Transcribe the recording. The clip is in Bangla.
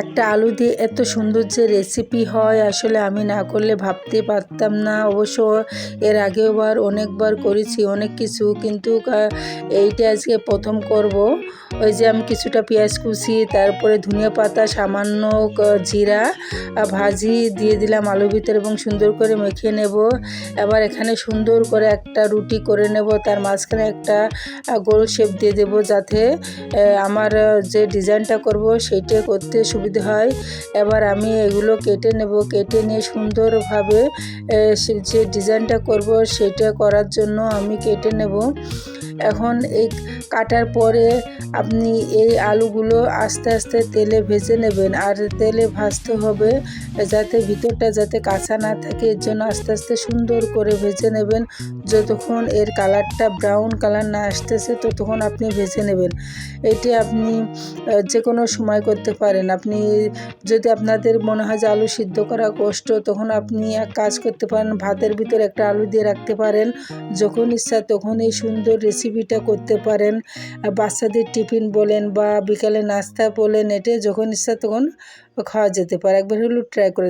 একটা আলু দিয়ে এত সুন্দর যে রেসিপি হয় আসলে আমি না করলে ভাবতে পারতাম না। অবশ্য এর আগেওবার অনেকবার করেছি অনেক কিছু, কিন্তু এইটা আজকে প্রথম করব। ওই যে আমি কিছুটা পেঁয়াজ কুচি, তারপরে ধনিয়া পাতা, সামান্য জিরা ভাজি দিয়ে দিলাম আলুর ভিতরে এবং সুন্দর করে মেখে নেব। এবার এখানে সুন্দর করে একটা রুটি করে নেব, তার মাঝখানে একটা গোল শেপ দিয়ে দেব, যাতে আমার যে ডিজাইনটা করব সেইটা করতে সুবিধা হয়। এবার আমি এগুলো কেটে নেব, কেটে নিয়ে সুন্দরভাবে যে ডিজাইনটা করব সেটা করার জন্য আমি কেটে নেব। এখন এই কাটার পরে আপনি এই আলুগুলো আস্তে আস্তে তেলে ভেজে নেবেন, আর তেলে ভাজতে হবে যাতে ভিতরটা যাতে কাঁচা না থাকে, এর জন্য আস্তে আস্তে সুন্দর করে ভেজে নেবেন। যতক্ষণ এর কালারটা ব্রাউন কালার না আসতেছে ততক্ষণ আপনি ভেজে নেবেন। এটি আপনি যে কোনো সময় করতে পারেন। আপনি যদি আপনাদের মনে হয় যে আলু সিদ্ধ করা কষ্ট, তখন আপনি এক কাজ করতে পারেন, ভাতের ভিতর একটা আলু দিয়ে রাখতে পারেন, যখন ইচ্ছা তখন এই সুন্দর রেসিপিটা করতে পারেন। বাচ্চাদের টিফিন বলেন বা বিকালে নাস্তা বলেন, এটে যখন ইচ্ছা তখন খাওয়া যেতে পারে। একবার হলেও ট্রাই করে